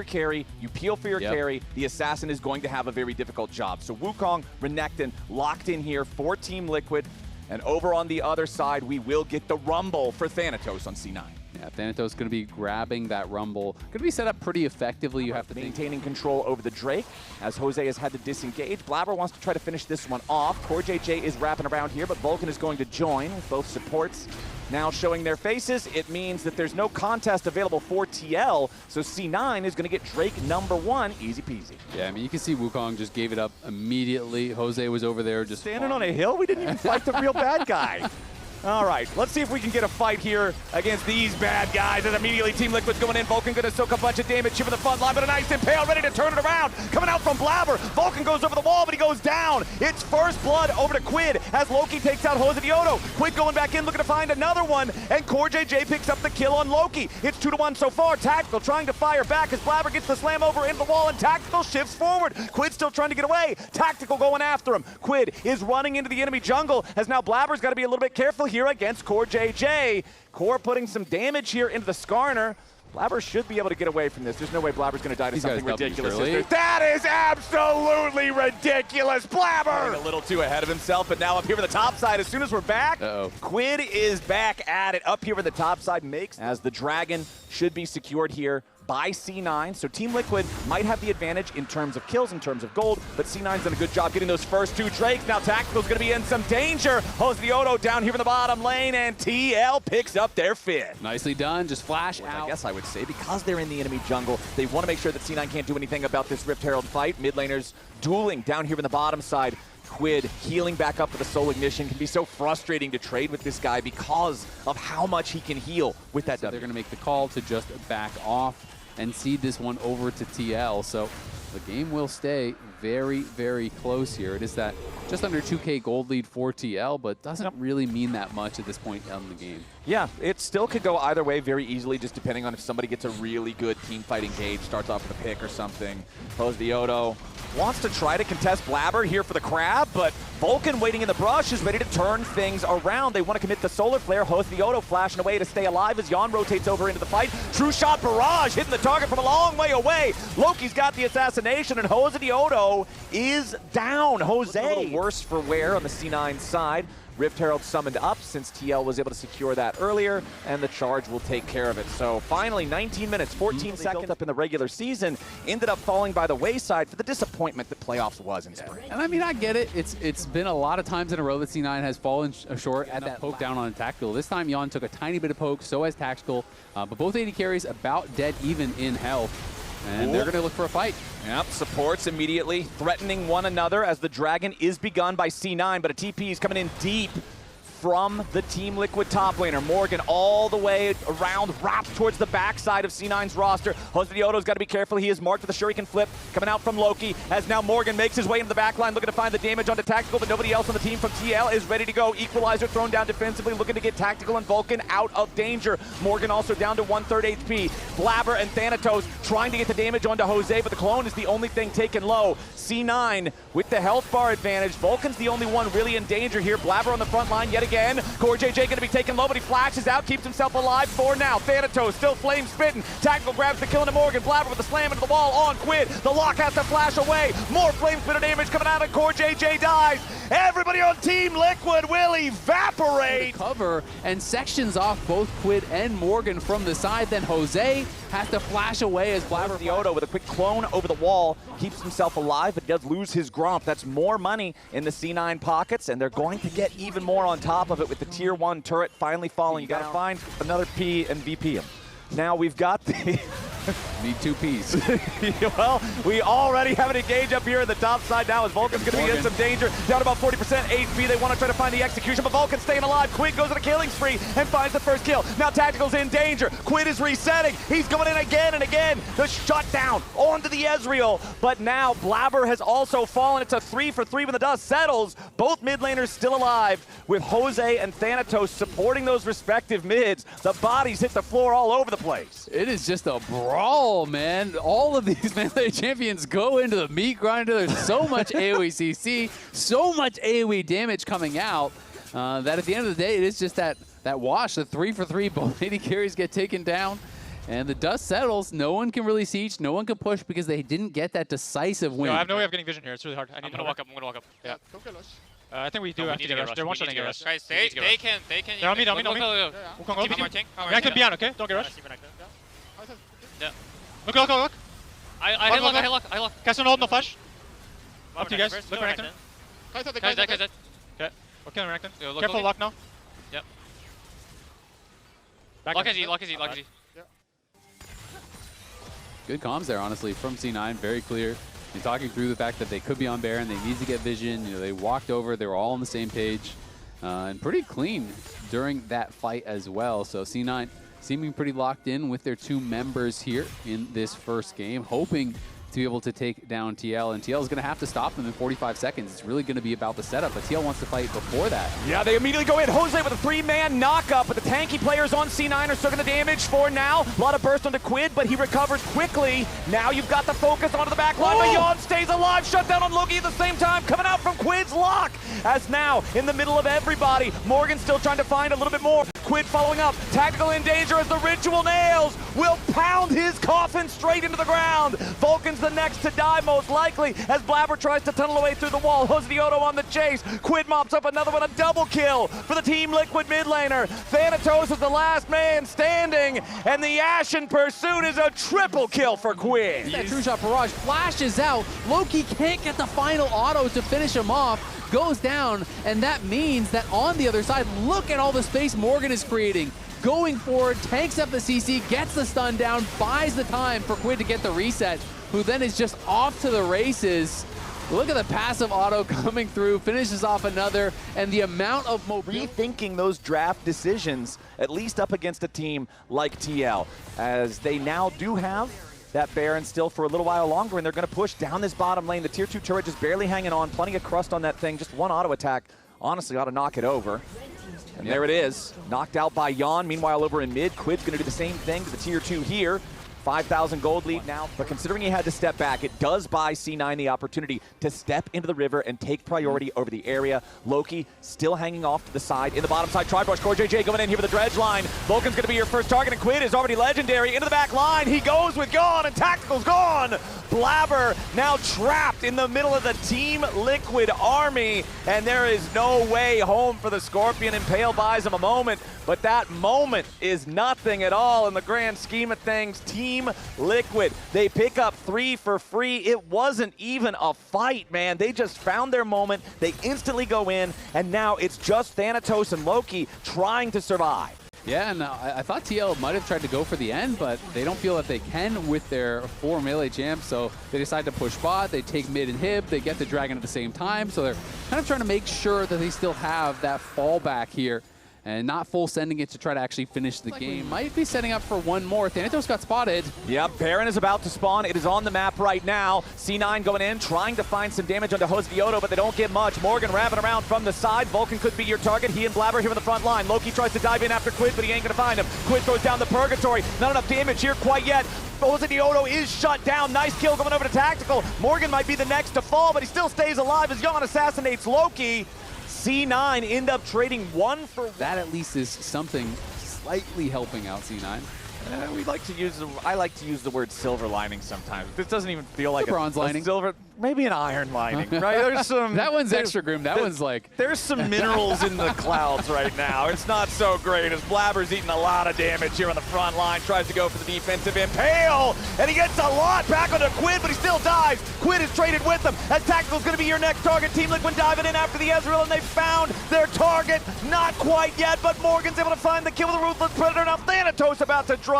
carry, you peel for your carry, the assassin is going to have a very difficult job. So Wukong, Renekton locked in here for Team Liquid, and over on the other side, we will get the Rumble for Thanatos on C9. Yeah, Thanatos going to be grabbing that Rumble. Going to be set up pretty effectively, you have to maintaining control over the Drake, as Jose has had to disengage. Blabber wants to try to finish this one off. CoreJJ is wrapping around here, but Vulcan is going to join with both supports now showing their faces. It means that there's no contest available for TL, so C9 is going to get Drake #1, easy peasy. Yeah, I mean, you can see Wukong just gave it up immediately. Jose was over there just standing on a hill? We didn't even fight the real bad guy. All right, let's see if we can get a fight here against these bad guys. And immediately Team Liquid's going in. Vulcan going to soak a bunch of damage here for the front line, but a nice impale ready to turn it around. Coming out from Blabber. Vulcan goes over the wall, but he goes down. It's first blood over to Quidd as Loki takes out Jose. Quidd going back in, looking to find another one, and CoreJJ picks up the kill on Loki. It's 2-1 so far. Tactical trying to fire back as Blabber gets the slam over into the wall, and Tactical shifts forward. Quidd still trying to get away. Tactical going after him. Quidd is running into the enemy jungle, as now Blabber's got to be a little bit careful here against CoreJJ. Core putting some damage here into the Skarner. Blabber should be able to get away from this. There's no way Blabber's going to die to something ridiculous. That is absolutely ridiculous. Blabber! A little too ahead of himself, but now up here for the top side, as soon as we're back, Quidd is back at it. Up here for the top side makes, as the Dragon should be secured here by C9, so Team Liquid might have the advantage in terms of kills, in terms of gold, but C9's done a good job getting those first two Drakes. Now Tactical's gonna be in some danger. Jose down here in the bottom lane, and TL picks up their 5th. Nicely done, just flash out. I guess I would say, because they're in the enemy jungle, they want to make sure that C9 can't do anything about this Rift Herald fight. Mid laners dueling down here in the bottom side. Quidd healing back up for the Soul Ignition. Can be so frustrating to trade with this guy because of how much he can heal with that W. They're going to make the call to just back off and cede this one over to TL. So the game will stay very, very close here. It is that just under 2K gold lead for TL, but doesn't really mean that much at this point in the game. Yeah, it still could go either way very easily, just depending on if somebody gets a really good team fight engage, starts off with a pick or something. Jose wants to try to contest Blabber here for the crab, but Vulcan waiting in the brush is ready to turn things around. They want to commit the Solar Flare. Jose flashing away to stay alive as Jan rotates over into the fight. True shot barrage hitting the target from a long way away. Loki's got the assassination, and Jose is down. Jose a little worse for wear on the C9 side. Rift Herald summoned up since TL was able to secure that earlier, and the charge will take care of it. So finally, 19 minutes, 14 seconds up in the regular season, ended up falling by the wayside for the disappointment that playoffs was in spring. And I mean, I get it. It's been a lot of times in a row that C9 has fallen short at that poke down on Tactical. This time, Jan took a tiny bit of poke, so has Tactical, but both AD carries about dead even in health. And they're going to look for a fight. Yep, supports immediately threatening one another as the Dragon is begun by C9, but a TP is coming in deep from the Team Liquid top laner. Morgan all the way around, wrapped towards the backside of C9's roster. Jose got to be careful. He is marked with a Shuriken flip coming out from Loki, as now Morgan makes his way into the back line, looking to find the damage onto Tactical, but nobody else on the team from TL is ready to go. Equalizer thrown down defensively, looking to get Tactical and Vulcan out of danger. Morgan also down to 1/3 HP. Blabber and Thanatos trying to get the damage onto Jose, but the clone is the only thing taken low. C9 with the health bar advantage. Vulcan's the only one really in danger here. Blabber on the front line yet again. CoreJJ going to be taken low, but he flashes out, keeps himself alive for now. Thanatos still flame spitting. Tactical grabs the kill into Morgan. Blabber with a slam into the wall on Quidd. The lock has to flash away. More flame spitter damage coming out, and CoreJJ dies. Everybody on Team Liquid will evaporate. Cover and sections off both Quidd and Morgan from the side. Then Jose has to flash away as Blabber with a quick clone over the wall keeps himself alive, but does lose his Gromp. That's more money in the C9 pockets, and they're going to get even more on top of it with the tier 1 turret finally falling. You got to find another P and VP him. Now we've got the... Need 2 Ps. Well, we already have an engage up here in the top side now as Vulcan's going to be in some danger. Down about 40% HP. They want to try to find the execution, but Vulcan's staying alive. Quidd goes on a killing spree and finds the first kill. Now Tactical's in danger. Quidd is resetting. He's going in again and again. The shutdown onto the Ezreal, but now Blabber has also fallen. It's a 3-for-3 when the dust settles. Both mid laners still alive with Jose and Thanatos supporting those respective mids. The bodies hit the floor all over the place. It is just a brawl, man. All of these melee champions go into the meat grinder. There's so much AoE CC, so much AoE damage coming out that at the end of the day, it is just that wash, the 3-for-3. Both AD carries get taken down. And the dust settles. No one can really siege. No one can push because they didn't get that decisive win. No, I have no way of getting vision here. It's really hard. I'm gonna walk up. Yeah. Don't get rush. I think we do have to get rush. They're one-shotting get rush. Guys, they can. They're on me, on me. I can be on, okay? Don't get rush. Yeah. Look. I hit lock. Cast on hold, no flash. Up Up to you guys. Look Renekton. Kaza. Okay. Okay, Renekton. Look, Careful lock now. Yep. Lock is E. Good comms there, honestly, from C9. Very clear. And talking through the fact that they could be on Baron, they need to get vision. You know, they walked over. They were all on the same page. And pretty clean during that fight as well. So C9 seeming pretty locked in with their 2 members here in this first game, hoping to be able to take down TL, and TL is going to have to stop them in 45 seconds. It's really going to be about the setup, but TL wants to fight before that. Yeah, they immediately go in. Jose with a 3-man knockup, but the tanky players on C9 are soaking the damage for now. A lot of burst onto Quidd, but he recovers quickly. Now you've got the focus onto the back line. Beyond stays alive, shut down on Loki at the same time, coming out from Quidd's lock. As now, in the middle of everybody, Morgan still trying to find a little bit more. Quidd following up, tactical in danger as the ritual nails will pound his coffin straight into the ground. Vulcan's the next to die most likely as Blabber tries to tunnel away through the wall. Hosdioto on the chase. Quidd mops up another one, a double kill for the Team Liquid mid laner. Thanatos is the last man standing, and the Ashen Pursuit is a triple kill for Quidd. That True Shot Barrage flashes out. Loki can't get the final auto to finish him off. Goes down, and that means that on the other side, look at all the space Morgan is creating. Going forward, tanks up the CC, gets the stun down, buys the time for Quidd to get the reset, who then is just off to the races. Look at the passive auto coming through, finishes off another, and the amount of mobility. Rethinking those draft decisions, at least up against a team like TL, as they now do have that Baron still for a little while longer, and they're going to push down this bottom lane. The tier 2 turret just barely hanging on, plenty of crust on that thing, just one auto attack. Honestly, ought to knock it over. And there it is, knocked out by Yon. Meanwhile, over in mid, Quidd's going to do the same thing to the tier 2 here. 5,000 gold lead now, but considering he had to step back, it does buy C9 the opportunity to step into the river and take priority over the area. Loki still hanging off to the side. In the bottom side, Tribrush, Core JJ going in here with the dredge line. Vulcan's going to be your first target, and Quidd is already legendary. Into the back line, he goes with Gone, and Tactical's gone. Blabber now trapped in the middle of the Team Liquid army, and there is no way home for the Scorpion. Impale buys him a moment, but that moment is nothing at all in the grand scheme of things. Team Liquid, they pick up 3 for free. It wasn't even a fight, man. They just found their moment. They instantly go in, and now it's just Thanatos and Loki trying to survive. Yeah, and I thought TL might have tried to go for the end, but they don't feel that they can with their 4 melee champs, so they decide to push bot, they take mid and hib, they get the dragon at the same time, so they're kind of trying to make sure that they still have that fallback here and not full sending it to try to actually finish the game. Might be setting up for one more. Thanatos got spotted. Yep, Baron is about to spawn. It is on the map right now. C9 going in, trying to find some damage onto Hosdioto, but they don't get much. Morgan wrapping around from the side. Vulcan could be your target. He and Blabber here in the front line. Loki tries to dive in after Quidd, but he ain't going to find him. Quidd throws down the Purgatory. Not enough damage here quite yet. Hosdioto is shut down. Nice kill going over to Tactical. Morgan might be the next to fall, but he still stays alive as Yon assassinates Loki. C9 end up trading 1 for 1. That at least is something slightly helping out C9. I like to use the word silver lining sometimes. This doesn't even feel like a bronze lining. Silver, maybe an iron lining, right? There's some. That one's extra grim. That one's like. There's some minerals in the clouds right now. It's not so great as Blabber's eating a lot of damage here on the front line. Tries to go for the defensive impale, and he gets a lot back onto Quidd, but he still dies. Quidd is traded with him as Tactical's going to be your next target. Team Liquid diving in after the Ezreal, and they found their target. Not quite yet, but Morgan's able to find the kill with the Ruthless Predator. Now Thanatos about to drop.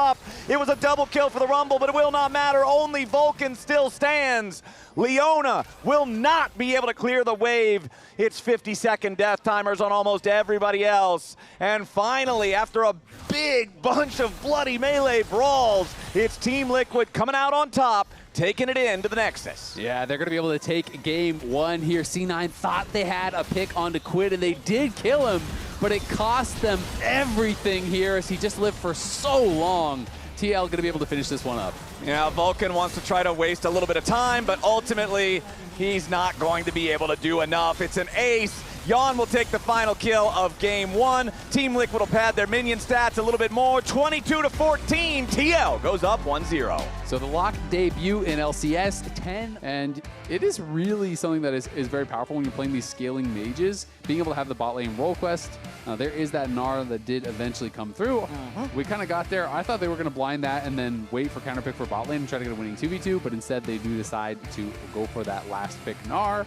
It was a double kill for the Rumble, but it will not matter. Only Vulcan still stands. Leona will not be able to clear the wave. It's 50-second death timers on almost everybody else. And finally, after a big bunch of bloody melee brawls, it's Team Liquid coming out on top, taking it into the Nexus. Yeah, they're going to be able to take game 1 here. C9 thought they had a pick onto Quidd, and they did kill him, but it cost them everything here as he just lived for so long. TL going to be able to finish this one up. Yeah, Vulcan wants to try to waste a little bit of time, but ultimately he's not going to be able to do enough. It's an ace. Yon will take the final kill of game 1. Team Liquid will pad their minion stats a little bit more. 22-14, TL goes up 1-0. So the lock debut in LCS 10, and it is really something that is very powerful when you're playing these scaling mages. Being able to have the bot lane roll quest. There is that Gnar that did eventually come through. We kind of got there. I thought they were going to blind that and then wait for counterpick for bot lane and try to get a winning 2v2, but instead they do decide to go for that last pick Gnar.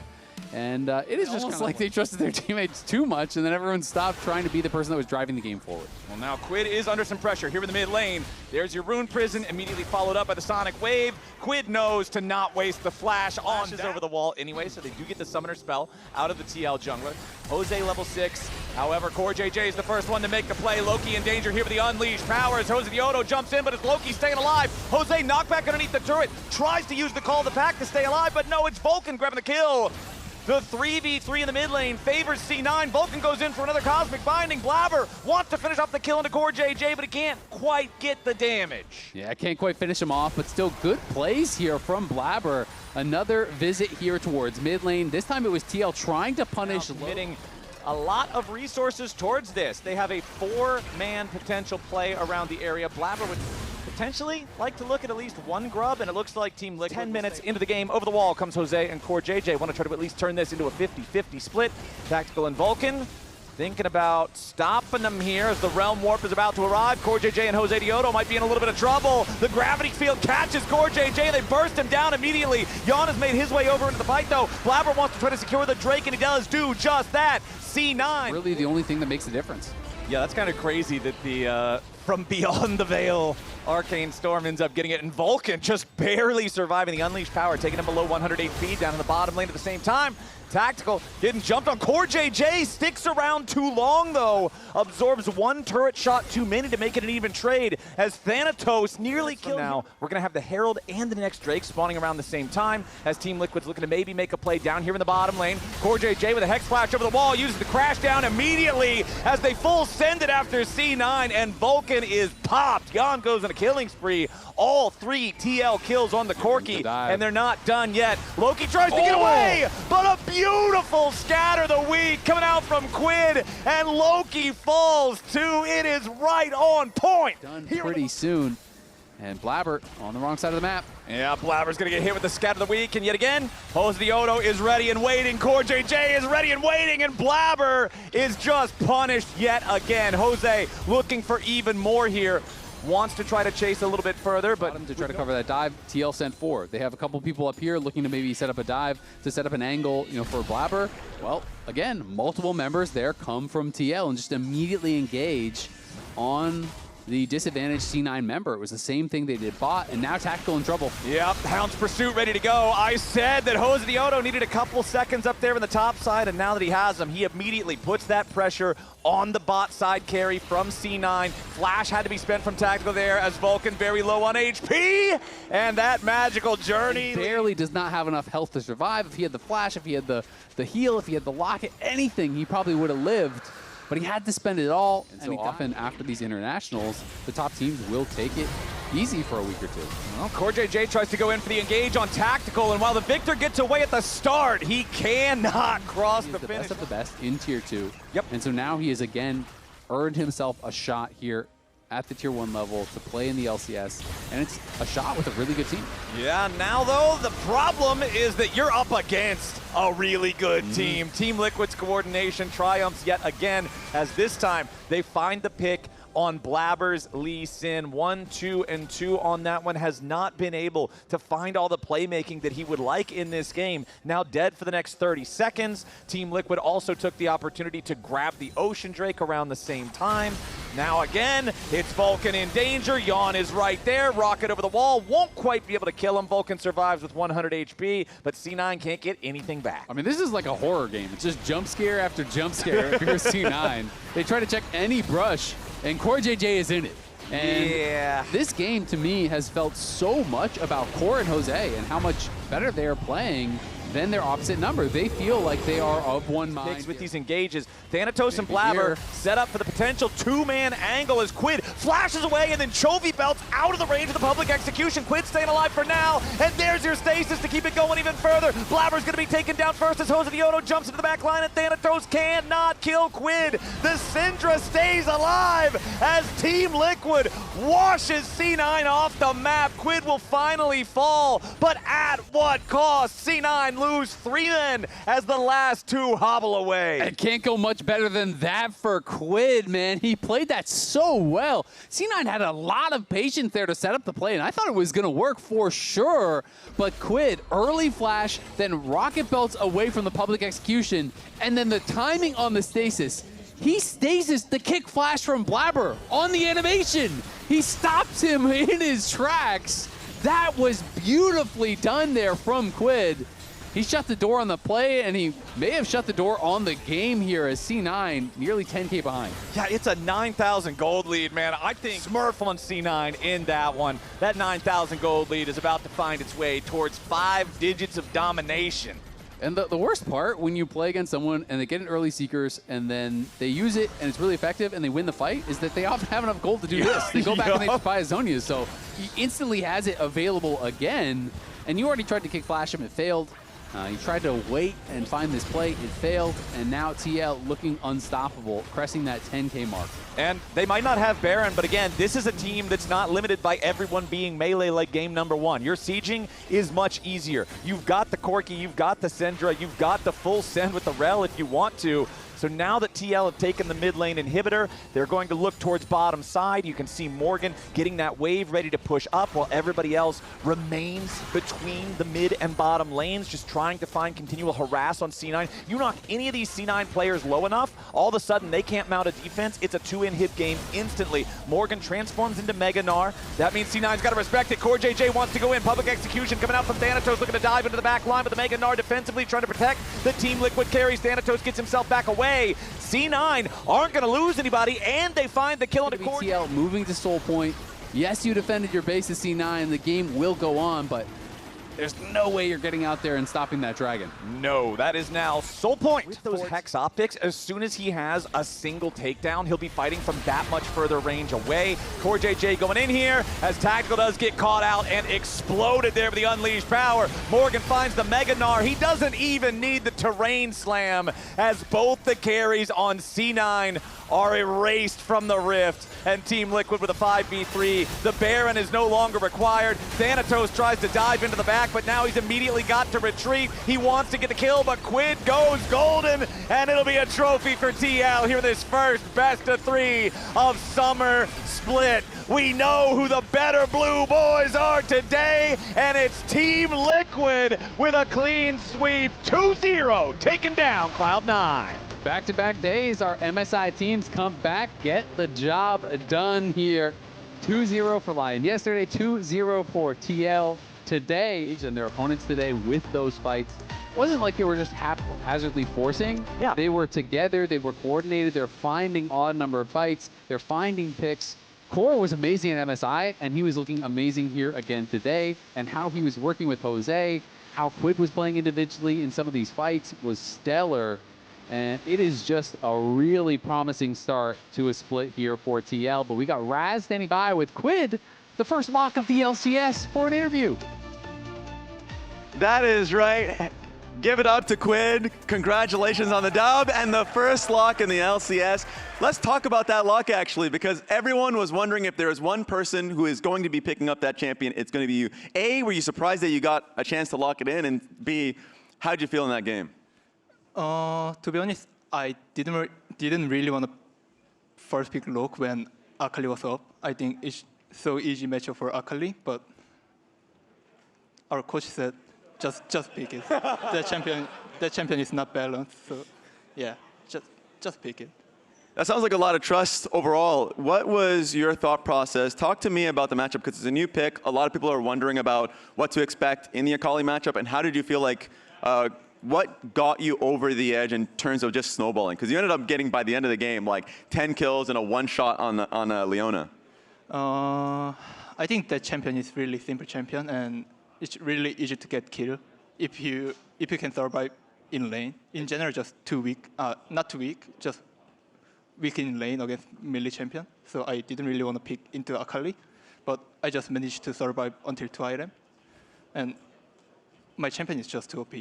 And it is almost like they trusted their teammates too much, and then everyone stopped trying to be the person that was driving the game forward. Well, now Quidd is under some pressure here in the mid lane. There's your Rune Prison, immediately followed up by the Sonic Wave. Quidd knows to not waste the flash on over the wall anyway, so they do get the Summoner spell out of the TL jungler. Jose level 6. However, Core JJ is the first one to make the play. Loki in danger here with the Unleashed powers. Jose Diodo jumps in, but it's Loki staying alive. Jose knocked back underneath the turret, tries to use the call of the pack to stay alive, but no, it's Vulcan grabbing the kill. The 3v3 in the mid lane favors C9. Vulcan goes in for another Cosmic Binding. Blabber wants to finish off the kill into Core JJ, but he can't quite get the damage. Yeah, can't quite finish him off, but still good plays here from Blabber. Another visit here towards mid lane. This time it was TL trying to punish. Committing a lot of resources towards this. They have a 4-man potential play around the area. Blabber would potentially like to look at least one grub, and it looks like Team Liquid. 10 minutes into the game, over the wall comes Jose and Core JJ. Want to try to at least turn this into a 50-50 split. Tactical and Vulcan thinking about stopping them here as the Realm Warp is about to arrive. Core JJ and Jose Diodo might be in a little bit of trouble. The gravity field catches Core JJ. They burst him down immediately. Yon has made his way over into the fight, though. Blabber wants to try to secure the Drake, and he does do just that. C9. Really the only thing that makes a difference. Yeah, that's kind of crazy that the from beyond the veil, Arcane Storm ends up getting it, and Vulcan just barely surviving the Unleashed power, taking him below 100 HP down in the bottom lane at the same time. Tactical getting jumped on. Core JJ sticks around too long, though. Absorbs one turret shot too many to make it an even trade as Thanatos nearly killed him. Now, we're going to have the Herald and the next Drake spawning around the same time as Team Liquid's looking to maybe make a play down here in the bottom lane. Core JJ with a Hex Flash over the wall, uses the crash down immediately as they full send it after C9, and Vulcan is popped. Yon goes on a killing spree. All 3 TL kills on the Corki, and they're not done yet. Loki tries to get away, but a beautiful scatter the weak coming out from Quidd, and Loki falls too. It is right on point. Done pretty soon. And Blabber on the wrong side of the map. Yeah, Blabber's gonna get hit with the scatter of the week, and yet again, Jose Diodo is ready and waiting. Core JJ is ready and waiting, and Blabber is just punished yet again. Jose looking for even more here. Wants to try to chase a little bit further, but to try to cover that dive, TL sent 4. They have a couple people up here looking to maybe set up a dive to set up an angle, for Blabber. Well, again, multiple members there come from TL and just immediately engage on the disadvantaged C9 member. It was the same thing they did bot, and now Tactical in trouble. Yep, Hound's Pursuit ready to go. I said that Jose Diodo needed a couple seconds up there in the top side, and now that he has them, he immediately puts that pressure on the bot side carry from C9. Flash had to be spent from Tactical there as Vulcan very low on HP, and that magical journey. He barely does not have enough health to survive. If he had the flash, if he had the heal, if he had the locket, anything, he probably would have lived. But he had to spend it all, and so often after these internationals, the top teams will take it easy for a week or two. Well, Core JJ tries to go in for the engage on Tactical, and while the Victor gets away at the start, he cannot cross the finish. Best of the best in Tier 2. Yep. And so now he has again earned himself a shot here at the Tier 1 level to play in the LCS, and it's a shot with a really good team. Yeah, now though, the problem is that you're up against a really good team. Team Liquid's coordination triumphs yet again, as this time they find the pick on Blabber's Lee Sin. 1, 2, and 2 on that one. Has not been able to find all the playmaking that he would like in this game. Now dead for the next 30 seconds. Team Liquid also took the opportunity to grab the Ocean Drake around the same time. Now again, it's Vulcan in danger. Yon is right there. Rocket over the wall. Won't quite be able to kill him. Vulcan survives with 100 HP, but C9 can't get anything back. I mean, this is like a horror game. It's just jump scare after jump scare if you're C9. They try to check any brush, and Core JJ is in it. And this game, to me, has felt so much about Core and Jose and how much better they are playing then they're opposite number. They feel like they are of one mind. With these engages, Thanatos and Blabber set up for the potential two-man angle as Quidd flashes away, and then Chovy belts out of the range of the public execution. Quidd staying alive for now, and there's your stasis to keep it going even further. Blabber's going to be taken down first as Hosadioto jumps into the back line, and Thanatos cannot kill Quidd. The Syndra stays alive as Team Liquid washes C9 off the map. Quidd will finally fall, but at what cost? C9 lose 3 men as the last 2 hobble away. It can't go much better than that for Quidd, man. He played that so well. C9 had a lot of patience there to set up the play, and I thought it was going to work for sure. But Quidd, early flash, then rocket belts away from the public execution, and then the timing on the stasis. He stasis the kick flash from Blabber on the animation. He stops him in his tracks. That was beautifully done there from Quidd. He shut the door on the play, and he may have shut the door on the game here as C9 nearly 10K behind. Yeah, it's a 9,000 gold lead, man. I think Smurf on C9 in that one. That 9,000 gold lead is about to find its way towards 5 digits of domination. And the worst part, when you play against someone and they get an early Seekers and then they use it and it's really effective and they win the fight, is that they often have enough gold to do this. They go back and they just buy Azonias. So he instantly has it available again. And you already tried to kick flash him, it failed. You tried to wait and find this play, it failed, and now TL looking unstoppable, pressing that 10K mark. And they might not have Baron, but again, this is a team that's not limited by everyone being melee like game number 1. Your sieging is much easier. You've got the Corki, you've got the Syndra, you've got the full send with the Rel if you want to. So now that TL have taken the mid lane inhibitor, they're going to look towards bottom side. You can see Morgan getting that wave ready to push up while everybody else remains between the mid and bottom lanes, just trying to find continual harass on C9. You knock any of these C9 players low enough, all of a sudden they can't mount a defense. It's a 2-in-hit game instantly. Morgan transforms into Mega Gnar. That means C9's got to respect it. CoreJJ wants to go in. Public execution coming out from Thanatos, looking to dive into the back line, but the Mega Gnar defensively trying to protect the Team Liquid carries. Thanatos gets himself back away. C9 aren't going to lose anybody, and they find the kill into Core. TL moving to Soul Point. Yes, you defended your base as C9. The game will go on, but there's no way you're getting out there and stopping that dragon. No, that is now Soul Point. With those Hex Optics, as soon as he has a single takedown, he'll be fighting from that much further range away. CoreJJ going in here as Tactical does get caught out and exploded there with the unleashed power. Morgan finds the Mega Gnar. He doesn't even need the terrain slam as both the carries on C9 are erased from the rift, and Team Liquid with a 5v3. The Baron is no longer required. Thanatos tries to dive into the back, but now he's immediately got to retreat. He wants to get the kill, but Quidd goes golden, and it'll be a trophy for TL here in this first best of 3 of Summer Split. We know who the better blue boys are today, and it's Team Liquid with a clean sweep. 2-0, taking down Cloud9. Back-to-back days, our MSI teams come back, get the job done here. 2-0 for Lion yesterday, 2-0 for TL today, and their opponents today with those fights. It wasn't like they were just haphazardly forcing. Yeah. They were together, they were coordinated, they're finding odd number of fights, they're finding picks. Core was amazing at MSI, and he was looking amazing here again today, and how he was working with Jose, how Quidd was playing individually in some of these fights was stellar. And it is just a really promising start to a split here for TL. But we got Raz standing by with Quidd, the first lock of the LCS, for an interview. That is right. Give it up to Quidd. Congratulations on the dub and the first lock in the LCS. Let's talk about that lock, actually, because everyone was wondering if there is one person who is going to be picking up that champion, it's going to be you. A, were you surprised that you got a chance to lock it in? And B, how did you feel in that game? To be honest, I didn't really want to first pick Rock when Akali was up. I think it's so easy matchup for Akali, but our coach said just pick it. The champion is not balanced, so yeah, just pick it. That sounds like a lot of trust overall. What was your thought process? Talk to me about the matchup, because it's a new pick. A lot of people are wondering about what to expect in the Akali matchup, and how did you feel like what got you over the edge in terms of just snowballing? Because you ended up getting, by the end of the game, like 10 kills and a one-shot on Leona. I think that champion is really simple champion, and it's really easy to get kill. if you can survive in lane, in general, just not too weak, just weak in lane against melee champion. So I didn't really want to pick into Akali, but I just managed to survive until 2 item. And my champion is just too OP.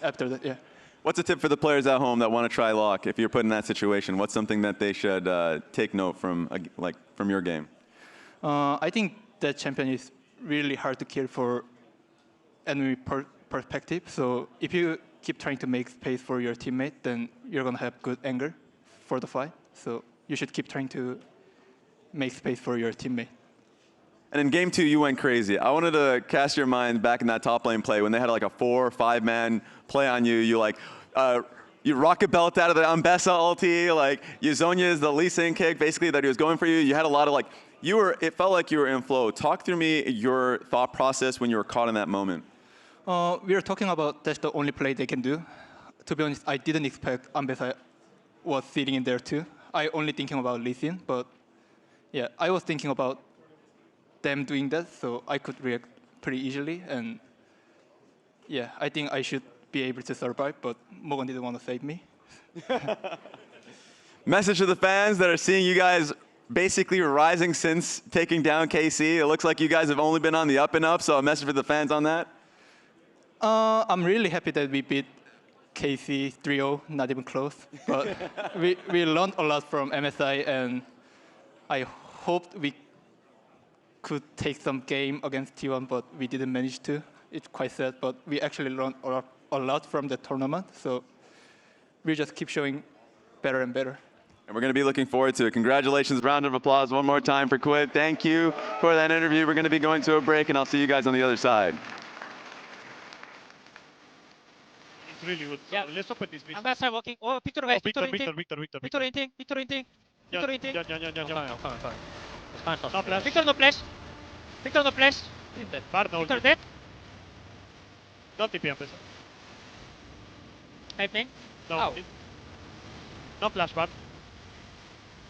After that, yeah. What's a tip for the players at home that want to try Lock if you're put in that situation? What's something that they should take note from your game? I think that champion is really hard to kill for enemy perspective. So if you keep trying to make space for your teammate, then you're going to have good anger for the fight. So you should keep trying to make space for your teammate. And in game 2, you went crazy. I wanted to cast your mind back in that top lane play when they had like a 4 or 5 man play on you. You rocket belt out of the Ambessa ulti, like you Zonya's the Lee Sin kick, basically that he was going for you. You had a lot of it felt like you were in flow. Talk through me your thought process when you were caught in that moment. We were talking about that's the only play they can do. To be honest, I didn't expect Ambessa was sitting in there too. I only thinking about Lee Sin, but yeah, I was thinking about them doing that, so I could react pretty easily. And yeah, I think I should be able to survive, but Morgan didn't want to save me. Message to the fans that are seeing you guys basically rising since taking down KC. It looks like you guys have only been on the up and up, so a message for the fans on that? I'm really happy that we beat KC 3-0, not even close. But we learned a lot from MSI, and I hoped we could take some game against T1, but we didn't manage to. It's quite sad, but we actually learned a lot from the tournament, so we just keep showing better and better. And we're going to be looking forward to it. Congratulations. Round of applause one more time for Quidd. Thank you for that interview. We're going to be going to a break, and I'll see you guys on the other side. It's really good. Yeah. Let's open this bit. Ambassa walking. Oh, Victor guys. Victor. Victor inting. Yeah. No flash. Victor no flash. Victor no flash. Bard no Victor ult. dead. Don't TP Ambessa. Typing. No. Ow. No flash, Bard.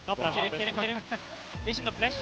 No flash. Kidding. Vision no flash.